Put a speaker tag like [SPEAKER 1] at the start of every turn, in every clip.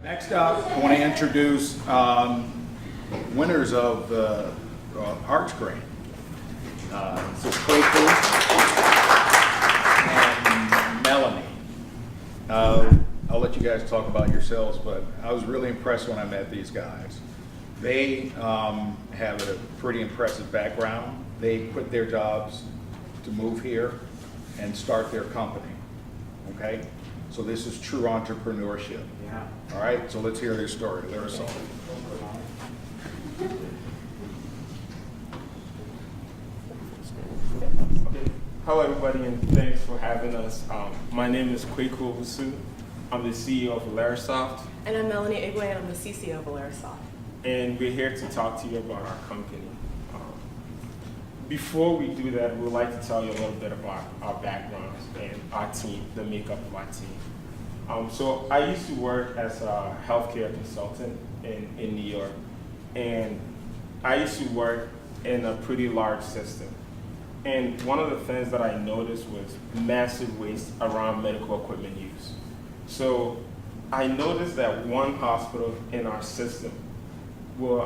[SPEAKER 1] Next up, I want to introduce winners of the Arts Grant. This is Kwaku and Melanie. I'll let you guys talk about yourselves, but I was really impressed when I met these guys. They have a pretty impressive background. They quit their jobs to move here and start their company, okay? So this is true entrepreneurship.
[SPEAKER 2] Yeah.
[SPEAKER 1] All right, so let's hear their story. Ilerasoft.
[SPEAKER 2] Okay. Hello, everybody, and thanks for having us. My name is Kwaku Owusu. I'm the CEO of Ilerasoft.
[SPEAKER 3] And I'm Melanie Igwe, and I'm the CCO of Ilerasoft.
[SPEAKER 2] And we're here to talk to you about our company. Before we do that, we'd like to tell you a little bit about our backgrounds and our team, the makeup of our team. So I used to work as a healthcare consultant in New York, and I used to work in a pretty large system. And one of the things that I noticed was massive waste around medical equipment use. So I noticed that one hospital in our system will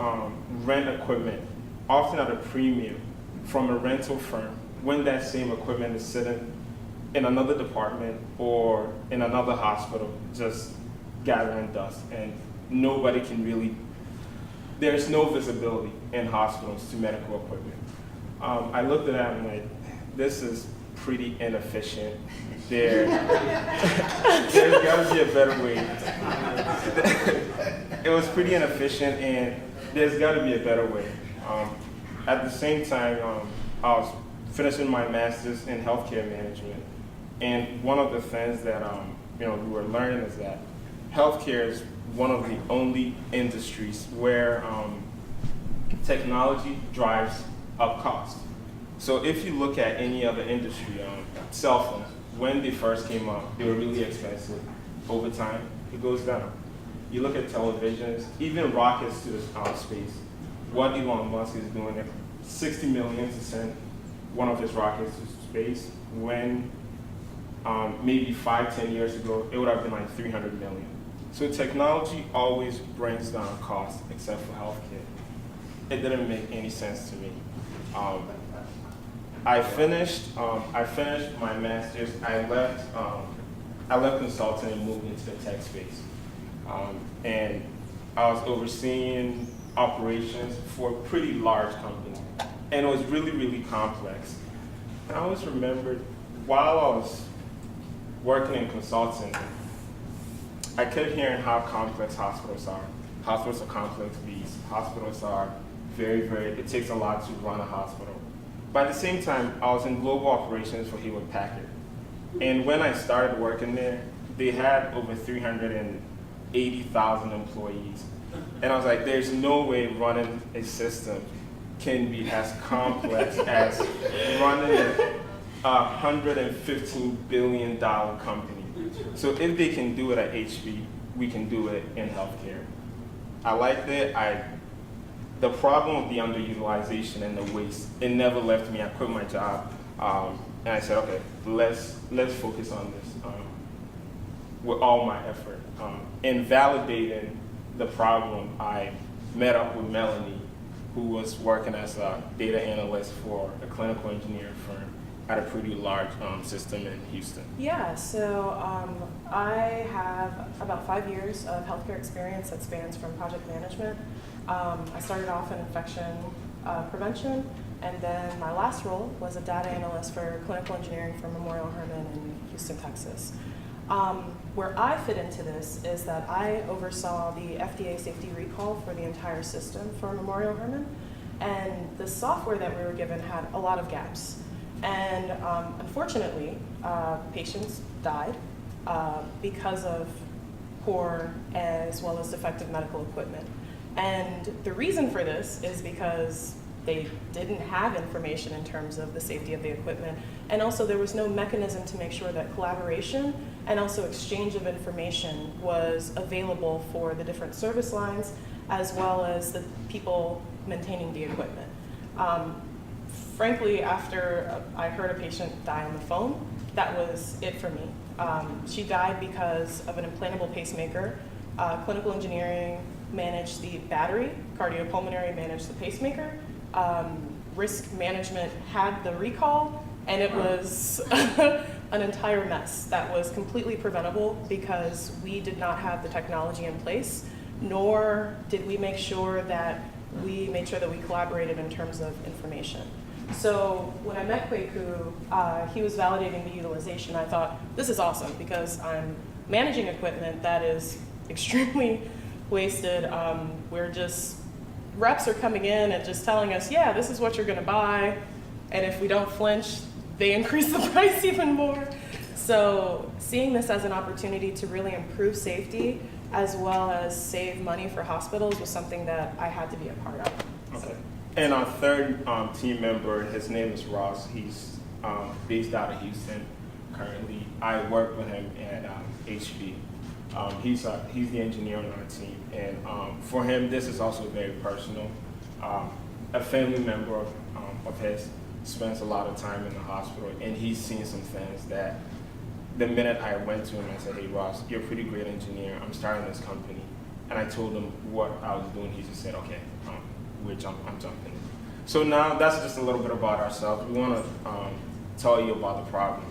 [SPEAKER 2] rent equipment, often at a premium, from a rental firm when that same equipment is sitting in another department or in another hospital just gathering dust, and nobody can really, there's no visibility in hospitals to medical equipment. I looked at that and I'm like, this is pretty inefficient. There's gotta be a better way. It was pretty inefficient, and there's gotta be a better way. At the same time, I was finishing my master's in healthcare management, and one of the things that we were learning is that healthcare is one of the only industries where technology drives up cost. So if you look at any other industry, cell phones, when they first came out, they were really expensive. Over time, it goes down. You look at televisions, even rockets to space. What Elon Musk is doing, $60 million to send one of his rockets to space, when maybe 5-10 years ago, it would have been like $300 million. So technology always brings down costs, except for healthcare. It didn't make any sense to me. I finished my master's. I left consulting and moved into the tech space, and I was overseeing operations for a pretty large company, and it was really, really complex. And I always remembered, while I was working in consulting, I kept hearing how complex hospitals are. Hospitals are complex beasts. Hospitals are very, very, it takes a lot to run a hospital. But at the same time, I was in global operations for Hewlett Packard. And when I started working there, they had over 380,000 employees. And I was like, there's no way running a system can be as complex as running a $115 billion company. So if they can do it at HP, we can do it in healthcare. I liked it. The problem of the underutilization and the waste, it never left me. I quit my job, and I said, okay, let's focus on this with all my effort. In validating the problem, I met up with Melanie, who was working as a data analyst for a clinical engineering firm at a pretty large system in Houston.
[SPEAKER 3] Yeah, so I have about 5 years of healthcare experience that spans from project management. I started off in infection prevention, and then my last role was a data analyst for clinical engineering for Memorial Hermann in Houston, Texas. Where I fit into this is that I oversaw the FDA safety recall for the entire system for Memorial Hermann, and the software that we were given had a lot of gaps. And unfortunately, patients died because of poor as well as defective medical equipment. And the reason for this is because they didn't have information in terms of the safety of the equipment, and also there was no mechanism to make sure that collaboration and also exchange of information was available for the different service lines as well as the people maintaining the equipment. Frankly, after I heard a patient die on the phone, that was it for me. She died because of an implantable pacemaker clinical engineering managed the battery, cardiopulmonary managed the pacemaker, risk management had the recall, and it was an entire mess that was completely preventable because we did not have the technology in place, nor did we make sure that we made sure that we collaborated in terms of information. So when I met Kwaku, he was validating the utilization. I thought, this is awesome because I'm managing equipment that is extremely wasted. Reps are coming in and just telling us, yeah, this is what you're gonna buy. And if we don't flinch, they increase the price even more. So seeing this as an opportunity to really improve safety as well as save money for hospitals was something that I had to be a part of.
[SPEAKER 2] Okay. And our third team member, his name is Ross. He's based out of Houston currently. I work with him at HB. He's the engineer on our team. And for him, this is also very personal. A family member of his spends a lot of time in the hospital, and he's seen some things that the minute I went to him, I said, hey, Ross, you're a pretty great engineer. I'm starting this company. And I told him what I was doing. He just said, okay, I'm jumping in. So now that's just a little bit about ourselves. We want to tell you about the problem.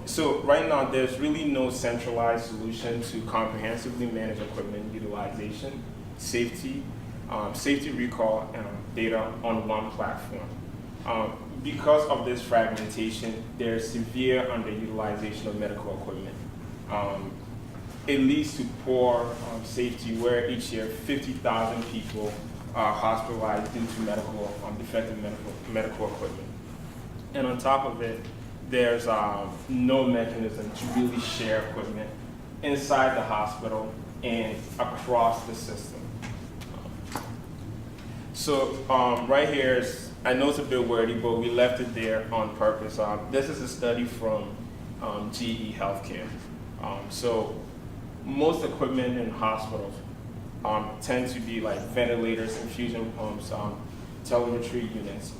[SPEAKER 2] So right now, there's really no centralized solution to comprehensively manage equipment utilization, safety recall, and data on one platform. Because of this fragmentation, there's severe underutilization of medical equipment. It leads to poor safety, where each year 50,000 people are hospitalized due to defective medical equipment. And on top of it, there's no mechanism to really share equipment inside the hospital and across the system. So right here is, I know it's a bit wordy, but we left it there on purpose. This is a study from GE Healthcare. So most equipment in hospitals tend to be like ventilators, infusion pumps, telemetry units.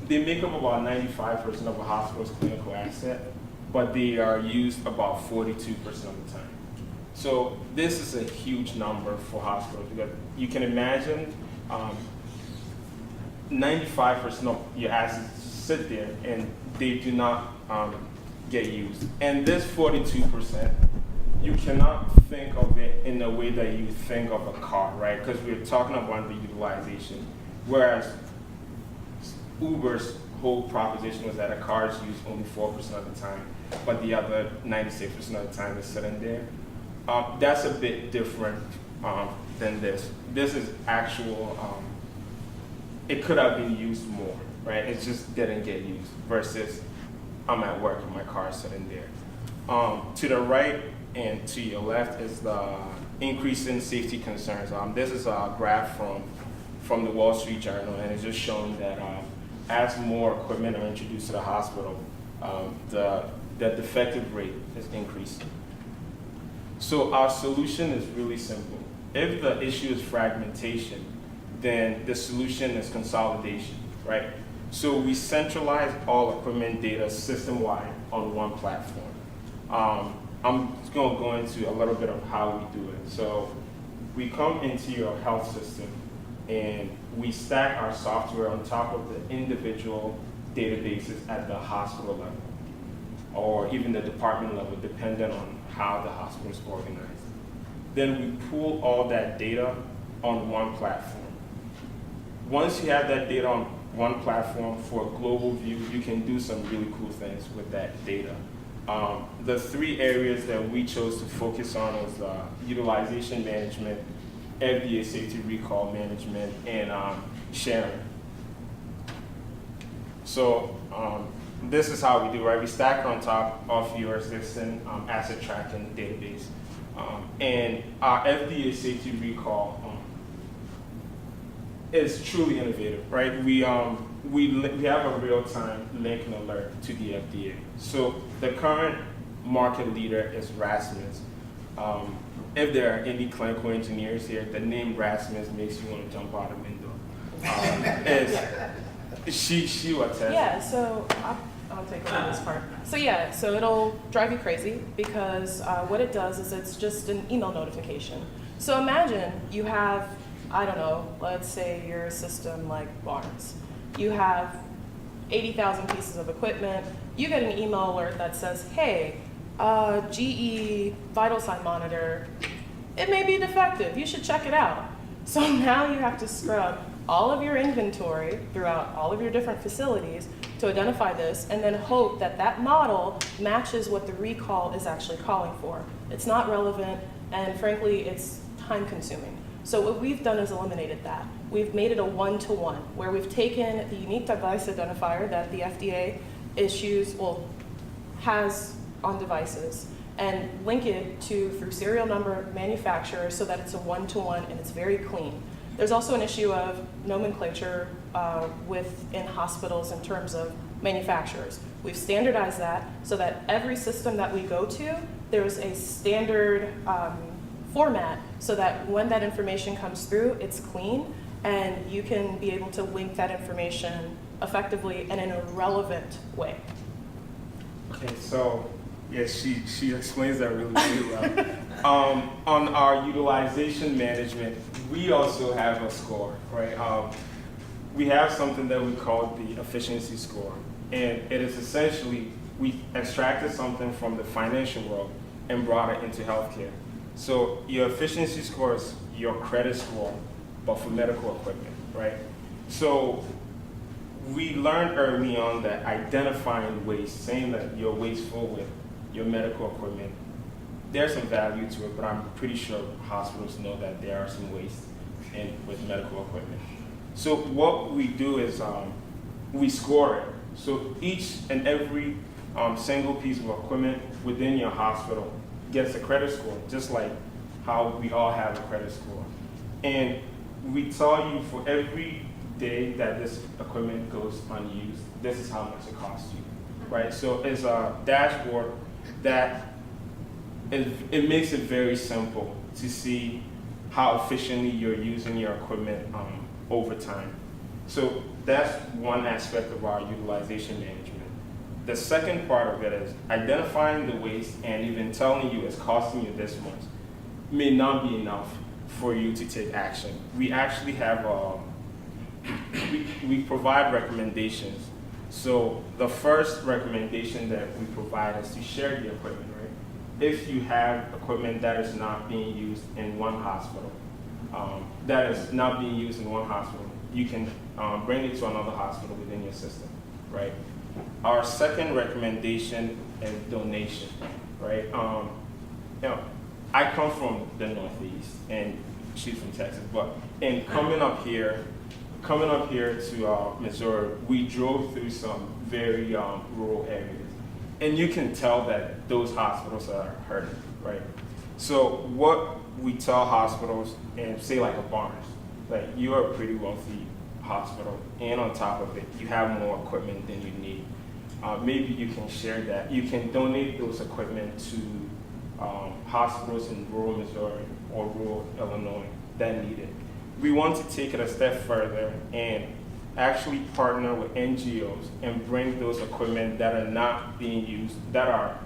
[SPEAKER 2] They make up about 95% of a hospital's clinical asset, but they are used about 42% of the time. So this is a huge number for hospitals, because you can imagine 95% of your assets sit there and they do not get used. And this 42%, you cannot think of it in the way that you think of a car, right? Because we're talking about the utilization. Whereas Uber's whole proposition was that a car is used only 4% of the time, but the other 96% of the time is sitting there. That's a bit different than this. This is actual, it could have been used more, right? It just didn't get used, versus I'm at work and my car is sitting there. To the right and to your left is the increase in safety concerns. This is a graph from the Wall Street Journal, and it's just showing that as more equipment are introduced to the hospital, the defective rate is increasing. So our solution is really simple. If the issue is fragmentation, then the solution is consolidation, right? So we centralize all equipment data system-wide on one platform. I'm just going to go into a little bit of how we do it. So we come into your health system and we stack our software on top of the individual databases at the hospital level, or even the department level, depending on how the hospital is organized. Then we pool all that data on one platform. Once you have that data on one platform for a global view, you can do some really cool things with that data. The three areas that we chose to focus on was utilization management, FDA safety recall management, and sharing. So this is how we do, right? We stack on top of your existing asset tracking database. And our FDA safety recall is truly innovative, right? We have a real-time link and alert to the FDA. So the current market leader is Rasmus. If there are any clinical engineers here, the name Rasmus makes you want to jump out a window. She will test.
[SPEAKER 3] Yeah, so I'll take over this part. So yeah, so it'll drive you crazy because what it does is it's just an email notification. So imagine you have, I don't know, let's say your system like Barnes. You have 80,000 pieces of equipment. You get an email alert that says, hey, GE vital sign monitor, it may be defective. You should check it out. So now you have to scrub all of your inventory throughout all of your different facilities to identify this and then hope that that model matches what the recall is actually calling for. It's not relevant, and frankly, it's time consuming. So what we've done is eliminated that. We've made it a one-to-one, where we've taken the unique device identifier that the FDA has on devices and link it through serial number manufacturer so that it's a one-to-one and it's very clean. There's also an issue of nomenclature within hospitals in terms of manufacturers. We've standardized that so that every system that we go to, there's a standard format so that when that information comes through, it's clean and you can be able to link that information effectively and in a relevant way.
[SPEAKER 2] Okay, so yeah, she explains that really, really well. On our utilization management, we also have a score, right? We have something that we call the efficiency score, and it is essentially, we extracted something from the financial world and brought it into healthcare. So your efficiency score is your credit score, but for medical equipment, right? So we learned early on that identifying waste, saying that you're wasteful with your medical equipment, there's some value to it, but I'm pretty sure hospitals know that there are some waste with medical equipment. So what we do is we score it. So each and every single piece of equipment within your hospital gets a credit score, just like how we all have a credit score. And we tell you for every day that this equipment goes unused, this is how much it costs you, right? So it's a dashboard that it makes it very simple to see how efficiently you're using your equipment over time. So that's one aspect of our utilization management. The second part of it is identifying the waste and even telling you it's costing you this much may not be enough for you to take action. We actually have we provide recommendations. So the first recommendation that we provide is to share the equipment, right? If you have equipment that is not being used in one hospital, you can bring it to another hospital within your system, right? Our second recommendation is donation, right? I come from the Northeast, and she's from Texas, but in coming up here to Missouri, we drove through some very rural areas. And you can tell that those hospitals are hurting, right? So what we tell hospitals, and say like a Barnes, like you're a pretty wealthy hospital, and on top of it, you have more equipment than you need. Maybe you can share that. You can donate those equipment to hospitals in rural Missouri or rural Illinois that need it. We want to take it a step further and actually partner with NGOs and bring those equipment that are not being used, that are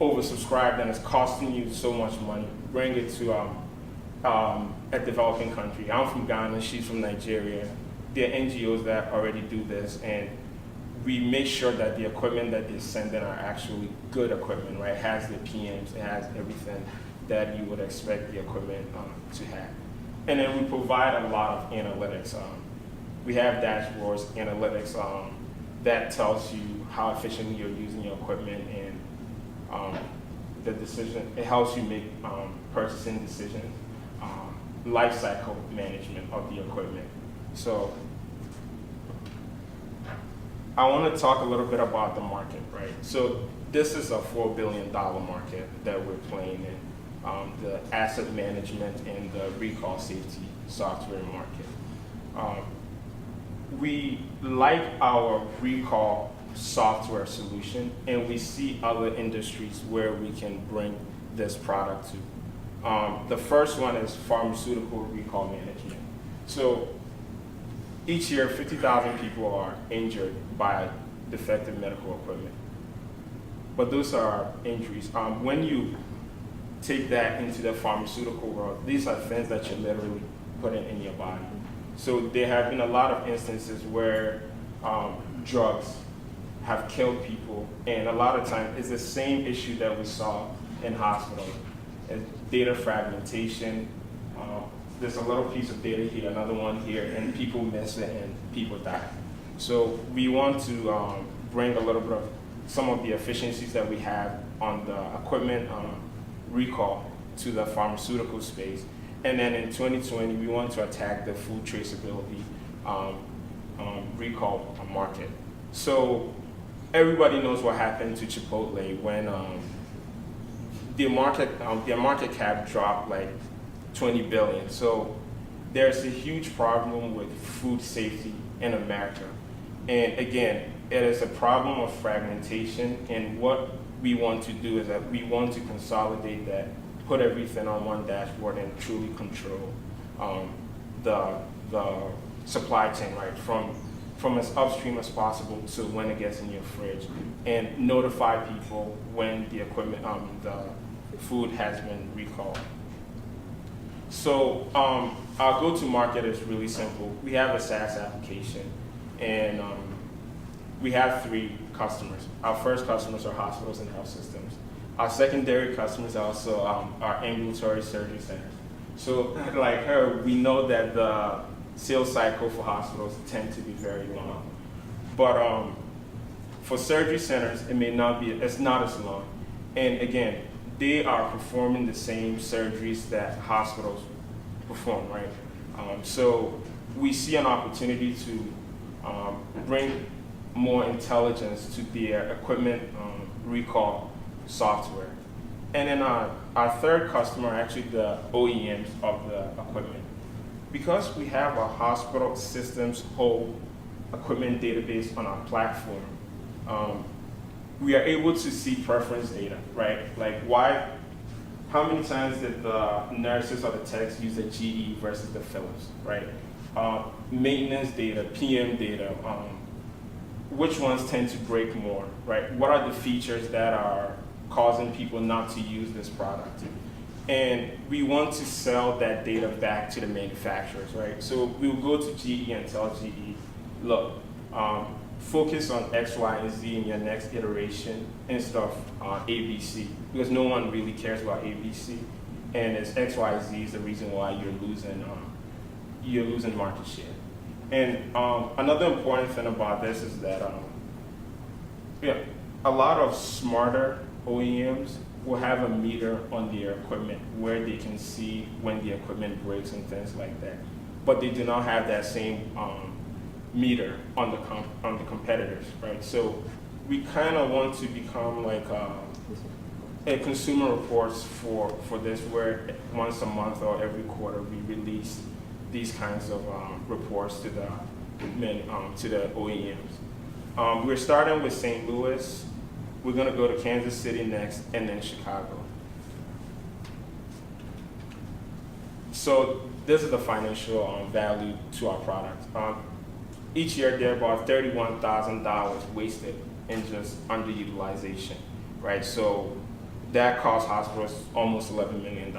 [SPEAKER 2] oversubscribed and is costing you so much money, bring it to a developing country. I'm from Ghana, she's from Nigeria. There are NGOs that already do this, and we make sure that the equipment that they send in are actually good equipment, right? It has the PMs, it has everything that you would expect the equipment to have. And then we provide a lot of analytics. We have dashboards, analytics that tells you how efficiently you're using your equipment, and the decision, it helps you make purchasing decisions, life cycle management of the equipment. So I want to talk a little bit about the market, right? So this is a $4 billion market that we're playing in, the asset management and the recall safety software market. We like our recall software solution, and we see other industries where we can bring this product to. The first one is pharmaceutical recall management. So each year, 50,000 people are injured by defective medical equipment. But those are injuries. When you take that into the pharmaceutical world, these are things that you're literally putting in your body. So there have been a lot of instances where drugs have killed people, and a lot of times it's the same issue that we saw in hospitals. Data fragmentation. There's a little piece of data here, another one here, and people miss it and people die. So we want to bring a little bit of some of the efficiencies that we have on the equipment recall to the pharmaceutical space. And then in 2020, we want to attack the food traceability recall market. So everybody knows what happened to Chipotle when their market cap dropped like 20 billion. So there's a huge problem with food safety in America. And again, it is a problem of fragmentation, and what we want to do is that we want to consolidate that, put everything on one dashboard, and truly control the supply chain, right? From as upstream as possible to when it gets in your fridge, and notify people when the equipment, the food has been recalled. So our go-to-market is really simple. We have a SaaS application, and we have 3 customers. Our first customers are hospitals and health systems. Our secondary customers are also our ambulatory surgery centers. So like her, we know that the sales cycle for hospitals tend to be very long. But for surgery centers, it's not as long. And again, they are performing the same surgeries that hospitals perform, right? So we see an opportunity to bring more intelligence to their equipment recall software. And then our third customer are actually the OEMs of the equipment. Because we have a hospital systems whole equipment database on our platform, we are able to see preference data, right? Like how many times did the nurses or the techs use the GE versus the Philips, right? Maintenance data, PM data, which ones tend to break more, right? What are the features that are causing people not to use this product? And we want to sell that data back to the manufacturers, right? So we'll go to GE and tell GE, look, focus on X, Y, and Z in your next iteration instead of ABC, because no one really cares about ABC, and it's X, Y, Z is the reason why you're losing market share. And another important thing about this is that a lot of smarter OEMs will have a meter on their equipment where they can see when the equipment breaks and things like that. But they do not have that same meter on the competitors, right? So we kind of want to become like a consumer reports for this, where once a month or every quarter we release these kinds of reports to the OEMs. We're starting with St. Louis. We're going to go to Kansas City next, and then Chicago. So this is the financial value to our product. Each year, there are about $31,000 wasted in just underutilization, right? So that costs hospitals almost $11 million.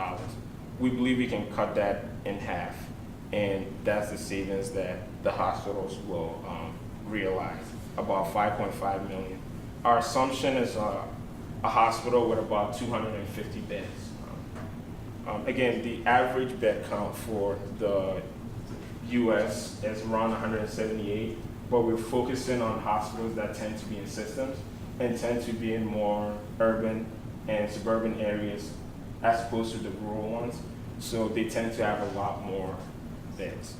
[SPEAKER 2] We believe we can cut that in half, and that's the savings that the hospitals will realize, about $5.5 million. Our assumption is a hospital with about 250 beds. Again, the average bed count for the US is around 178, but we're focusing on hospitals that tend to be in systems and tend to be in more urban and suburban areas as opposed to the rural ones. So they tend to have a lot more beds.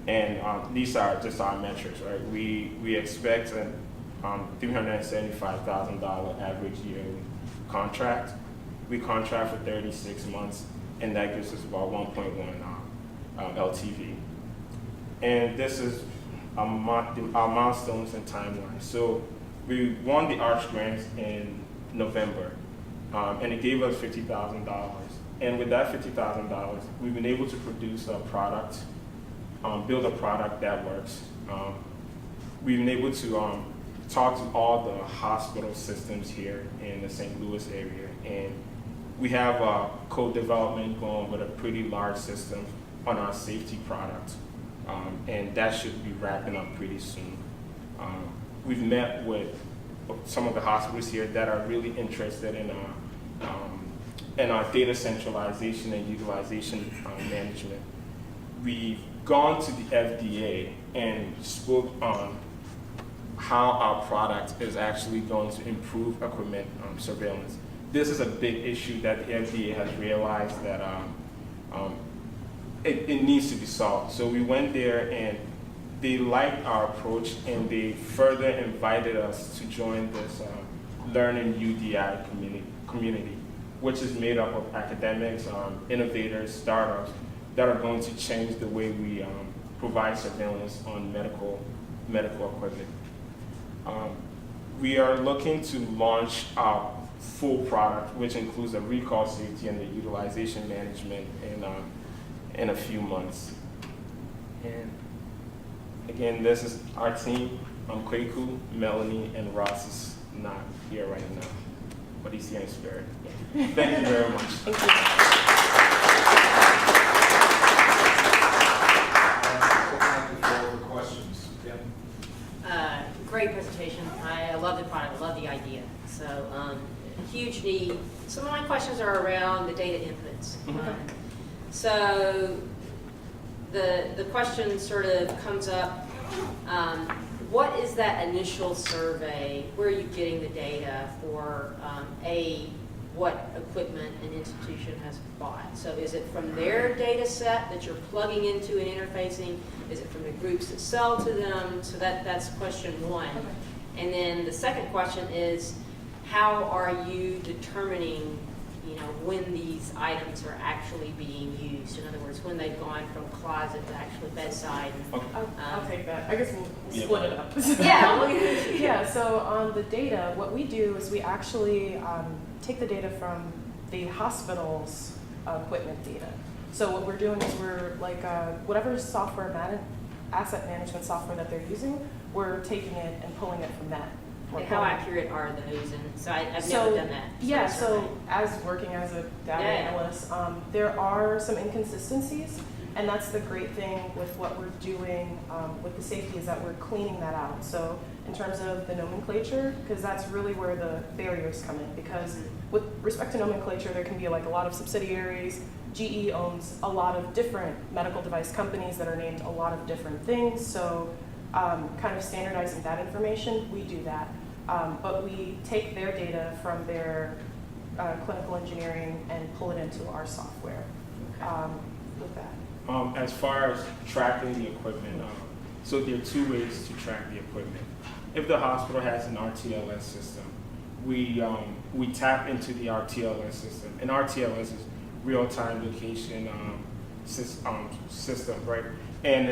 [SPEAKER 2] And these are just our metrics, right? We expect a $375,000 average yearly contract. We contract for 36 months, and that gives us about 1.1 LTV. And this is our milestones and timeline. So we won the ARCH grants in November, and it gave us $50,000. And with that $50,000, we've been able to produce a product, build a product that works. We've been able to talked to all the hospital systems here in the St. Louis area, and we have a co-development going with a pretty large system on our safety product, and that should be wrapping up pretty soon. We've met with some of the hospitals here that are really interested in our data centralization and utilization management. We've gone to the FDA and spoke on how our product is actually going to improve equipment surveillance. This is a big issue that the FDA has realized that it needs to be solved. So we went there and they liked our approach, and they further invited us to join this Learning UDI community, which is made up of academics, innovators, startups that are going to change the way we provide surveillance on medical equipment. We are looking to launch our full product, which includes the recall safety and the utilization management in a few months. And again, this is our team. I'm Kwaku, Melanie, and Ross is not here right now, but he's here in spirit. Thank you very much.
[SPEAKER 3] Thank you.
[SPEAKER 1] Questions.
[SPEAKER 4] Great presentation. I love the product. I love the idea. So huge need. Some of my questions are around the data inputs. So the question sort of comes up, what is that initial survey? Where are you getting the data for what equipment an institution has bought? So is it from their data set that you're plugging into and interfacing? Is it from the groups that sell to them? So that's question one.
[SPEAKER 3] Okay.
[SPEAKER 4] And then the second question is, how are you determining, when these items are actually being used? In other words, when they've gone from closet to actually bedside.
[SPEAKER 3] I'll take that. I guess we'll split it up.
[SPEAKER 4] Yeah.
[SPEAKER 3] Yeah, so on the data, what we do is we actually take the data from the hospital's equipment data. So what we're doing is we're like, whatever asset management software that they're using, we're taking it and pulling it from that.
[SPEAKER 4] And how accurate are those? And so I've never done that.
[SPEAKER 3] Yeah, so as working as a data analyst, there are some inconsistencies, and that's the great thing with what we're doing with the safety is that we're cleaning that out. So in terms of the nomenclature, because that's really where the barriers come in, because with respect to nomenclature, there can be like a lot of subsidiaries. GE owns a lot of different medical device companies that are named a lot of different things, so kind of standardizing that information, we do that. But we take their data from their clinical engineering and pull it into our software with that.
[SPEAKER 2] As far as tracking the equipment, so there are two ways to track the equipment. If the hospital has an RTLS system, we tap into the RTLS system. And RTLS is real-time location system, right? And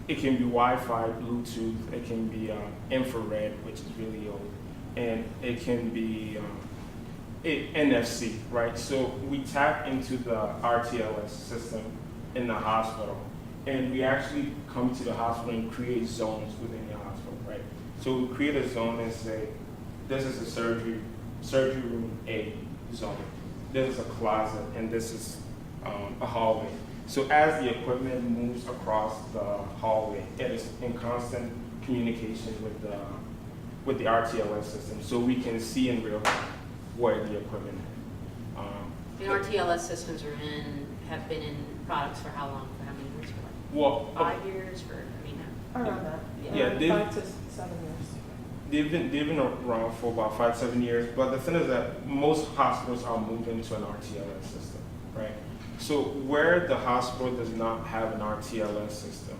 [SPEAKER 2] it can be Wi-Fi, Bluetooth, it can be infrared, which is really old, and it can be NFC, right? So we tap into the RTLS system in the hospital, and we actually come to the hospital and create zones within the hospital, right? So we create a zone and say, this is a surgery room A zone, this is a closet, and this is a hallway. So as the equipment moves across the hallway, it is in constant communication with the RTLS system, so we can see in real time where the equipment is.
[SPEAKER 4] The RTLS systems have been in products for how long? For how many years? For like 5 years?
[SPEAKER 3] Around that.
[SPEAKER 2] Yeah,
[SPEAKER 3] 5 to 7 years.
[SPEAKER 2] They've been around for about 5 to 7 years, but the thing is that most hospitals are moving to an RTLS system, right? So where the hospital does not have an RTLS system,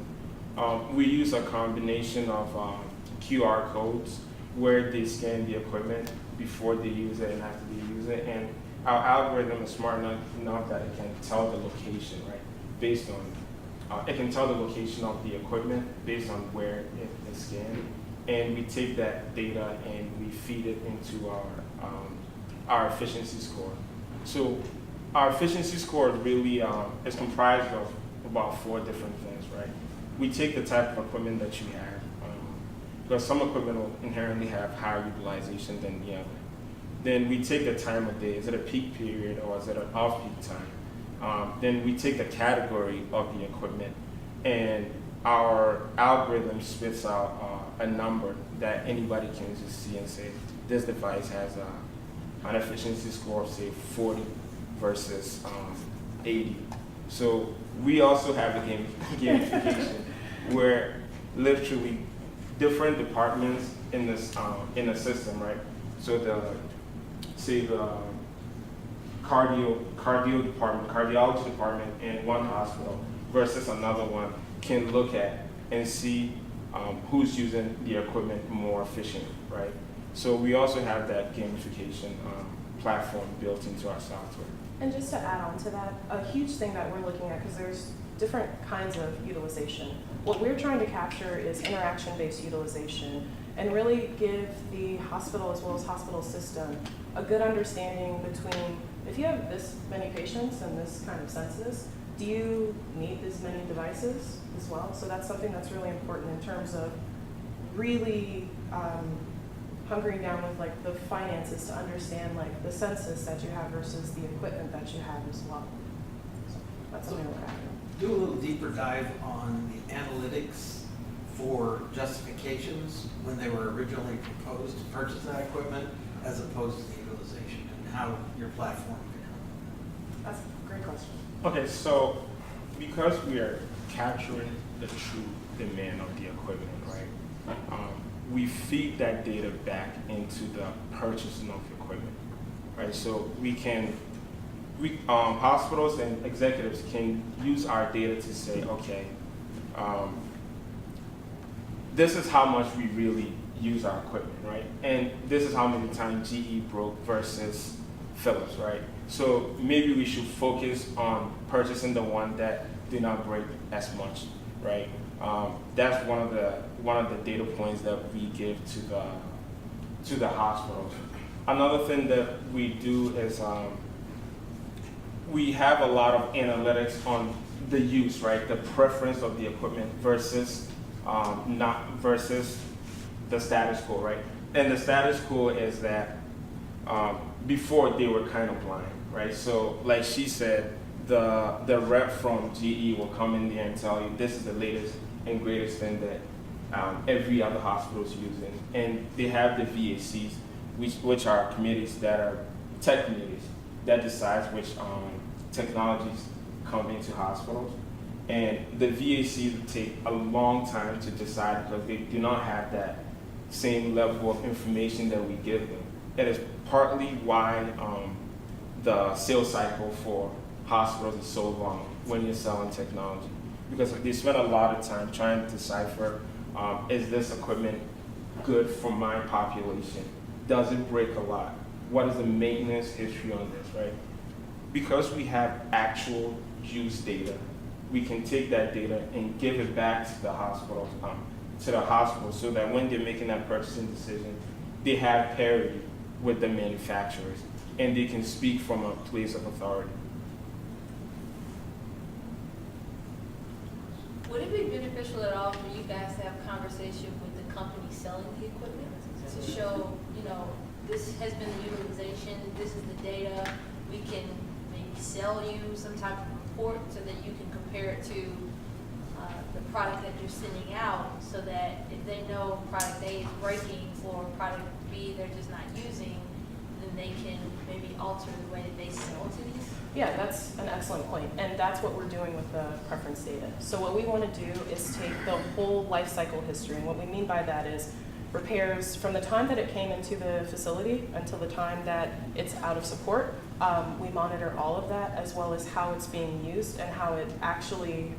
[SPEAKER 2] we use a combination of QR codes where they scan the equipment before they use it and after they use it, and our algorithm is smart enough that it can tell the location, right? Based on, it can tell the location of the equipment based on where it is scanned, and we take that data and we feed it into our efficiency score. So our efficiency score really is comprised of about 4 different things, right? We take the type of equipment that you have. because some equipment will inherently have higher utilization than the other. Then we take the time of day, is it a peak period or is it an off-peak time? Then we take the category of the equipment, and our algorithm spits out a number that anybody can just see and say, this device has an efficiency score of say 40 versus 80. So we also have a gamification where literally different departments in this in the system, right? So the cardiology department in one hospital versus another one can look at and see who's using the equipment more efficiently, right? So we also have that gamification platform built into our software.
[SPEAKER 3] And just to add on to that, a huge thing that we're looking at, because there's different kinds of utilization. What we're trying to capture is interaction-based utilization and really give the hospital as well as hospital system a good understanding between, if you have this many patients and this kind of census, do you need this many devices as well? So that's something that's really important in terms of really hunkering down with like the finances to understand like the census that you have versus the equipment that you have as well. So that's something we're after.
[SPEAKER 5] Do a little deeper dive on the analytics for justifications when they were originally proposed to purchase that equipment as opposed to the utilization, and how your platform can help.
[SPEAKER 3] That's a great question.
[SPEAKER 2] Okay, so because we are capturing the true demand of the equipment, right? We feed that data back into the purchasing of equipment, right? So hospitals and executives can use our data to say, okay, this is how much we really use our equipment, right? And this is how many times GE broke versus Philips, right? So maybe we should focus on purchasing the one that did not break as much, right? That's one of the data points that we give to the hospitals. Another thing that we do is we have a lot of analytics on the use, right? The preference of the equipment versus versus the status quo, right? And the status quo is that before they were kind of blind, right? So like she said, the rep from GE will come in there and tell you this is the latest and greatest thing that every other hospital is using. And they have the VACs, which are committees that are tech committees that decides which technologies come into hospitals. And the VACs take a long time to decide because they do not have that same level of information that we give them. It is partly why the sales cycle for hospitals is so long when you're selling technology, because they spend a lot of time trying to decipher, is this equipment good for my population? Does it break a lot? What is the maintenance history on this, right? Because we have actual use data, we can take that data and give it back to the hospital, so that when they're making that purchasing decision, they have parity with the manufacturers and they can speak from a place of authority.
[SPEAKER 6] Would it be beneficial at all for you guys to have a conversation with the company selling the equipment to show, this has been the utilization, this is the data, we can maybe sell you some type of report so that you can compare it to the product that you're sending out, so that if they know product A is breaking for product B they're just not using, then they can maybe alter the way that they sell to these?
[SPEAKER 3] Yeah, that's an excellent point, and that's what we're doing with the preference data. So what we want to do is take the whole life cycle history, and what we mean by that is repairs from the time that it came into the facility until the time that it's out of support. We monitor all of that, as well as how it's being used and how it actually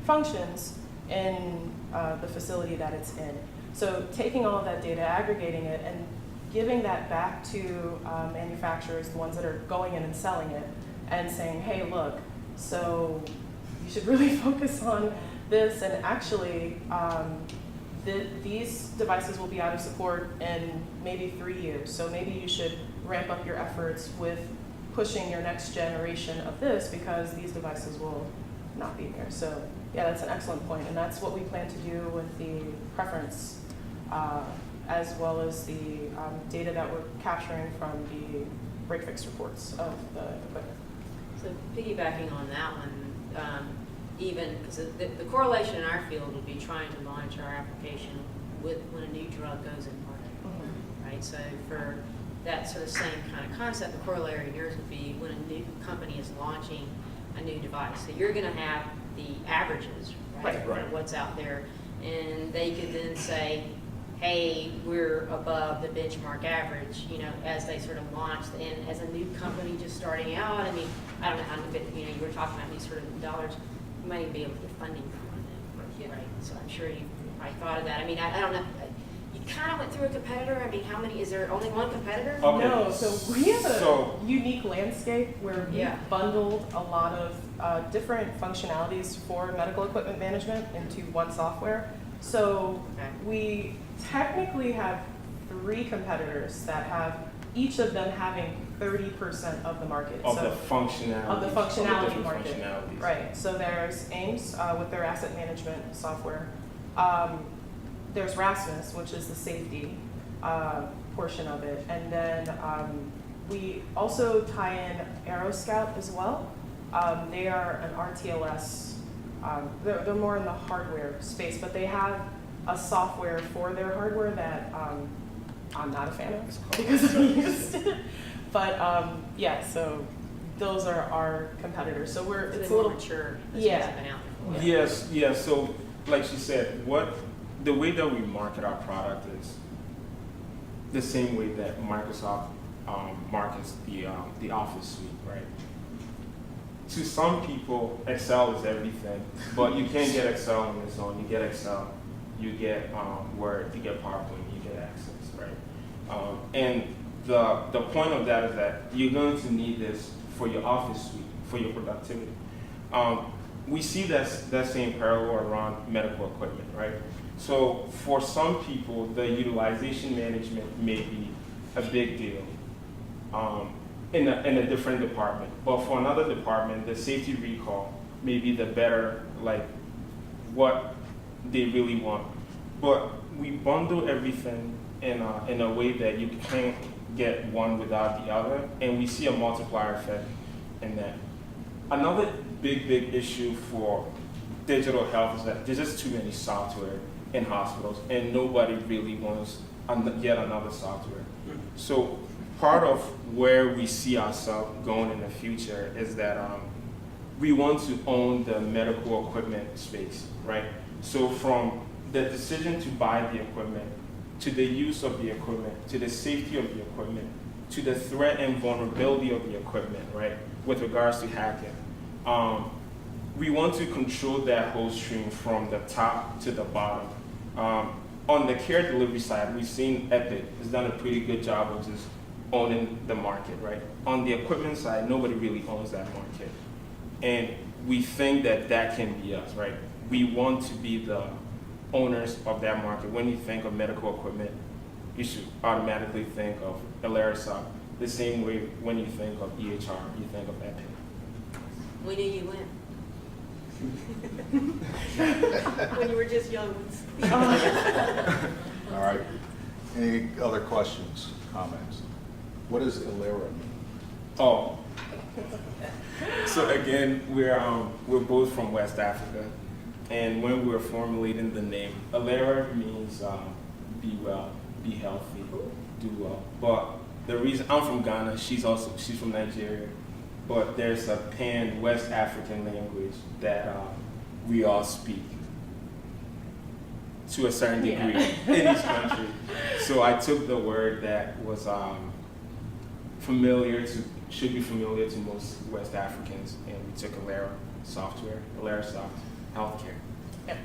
[SPEAKER 3] functions in the facility that it's in. So taking all of that data, aggregating it, and giving that back to manufacturers, the ones that are going in and selling it, and saying, hey, look, so you should really focus on this, and actually these devices will be out of support in maybe 3 years, so maybe you should ramp up your efforts with pushing your next generation of this, because these devices will not be there. So yeah, that's an excellent point, and that's what we plan to do with the preference as well as the data that we're capturing from the break-fix reports of the equipment.
[SPEAKER 4] So piggybacking on that one, even, because the correlation in our field would be trying to monitor our application with when a new drug goes in market, right? So for that sort of same kind of concept, the corollary in yours would be when a new company is launching a new device. So you're going to have the averages, right?
[SPEAKER 2] Right.
[SPEAKER 4] For what's out there, and they could then say, hey, we're above the benchmark average, you know, as they sort of launch, and as a new company just starting out, I mean, I don't know how to get, you know, you were talking about these sort of dollars, you might even be able to get funding from them, right? So I'm sure you probably thought of that. I mean, I don't know, you kind of went through a competitor. I mean, how many, is there only one competitor?
[SPEAKER 2] Okay.
[SPEAKER 3] No, so we have a
[SPEAKER 2] So-
[SPEAKER 3] unique landscape where we
[SPEAKER 4] Yeah.
[SPEAKER 3] bundled a lot of different functionalities for medical equipment management into one software. So
[SPEAKER 4] Okay.
[SPEAKER 3] we technically have 3 competitors that have each of them having 30% of the market.
[SPEAKER 2] Of
[SPEAKER 3] So
[SPEAKER 2] the functionality.
[SPEAKER 3] of the functionality
[SPEAKER 2] different
[SPEAKER 3] market.
[SPEAKER 2] functionalities.
[SPEAKER 3] Right, so there's Ames with their asset management software. There's Rasmus, which is the safety portion of it. And then we also tie in AeroScout as well. They are an RTLS, they're more in the hardware space, but they have a software for their hardware that I'm not a fan of because I used it. But yeah, so those are our competitors. So we're,
[SPEAKER 4] So
[SPEAKER 3] it's
[SPEAKER 4] they're
[SPEAKER 3] a
[SPEAKER 4] more
[SPEAKER 3] little,
[SPEAKER 4] mature. This
[SPEAKER 3] yeah.
[SPEAKER 4] hasn't been out before.
[SPEAKER 2] Yes, yeah, so like she said, the way that we market our product is the same way that Microsoft markets the Office suite, right? To some people, Excel is everything, but you can't get Excel on its own. You get Excel, you get Word, you get PowerPoint, you get Access, right? And the point of that is that you're going to need this for your Office suite, for your productivity. We see that same parallel around medical equipment, right? So for some people, the utilization management may be a big deal in a different department. But for another department, the safety recall may be the better, like what they really want. But we bundle everything in a way that you can't get one without the other, and we see a multiplier effect in that. Another big issue for digital health is that there's just too many software in hospitals, and nobody really wants yet another software. So part of where we see ourselves going in the future is that we want to own the medical equipment space, right? So from the decision to buy the equipment, to the use of the equipment, to the safety of the equipment, to the threat and vulnerability of the equipment, right? With regards to hacking. We want to control that whole stream from the top to the bottom. On the care delivery side, we've seen Epic has done a pretty good job of just owning the market, right? On the equipment side, nobody really owns that market. And we think that that can be us, right? We want to be the owners of that market. When you think of medical equipment, you should automatically think of Ilerasoft. The same way when you think of EHR, you think of Epic.
[SPEAKER 4] We knew you win. When you were just young ones.
[SPEAKER 1] All right. Any other questions, comments? What does Ilera mean?
[SPEAKER 2] Oh, so again, we're both from West Africa, and when we were formulating the name, Ilera means be well, be healthy, do well. But the reason I'm from Ghana, she's from Nigeria, but there's a pan-West African language that we all speak to a certain degree in each country. So I took the word that was should be familiar to most West Africans, and we took Ilerasoft Healthcare.
[SPEAKER 3] Yep.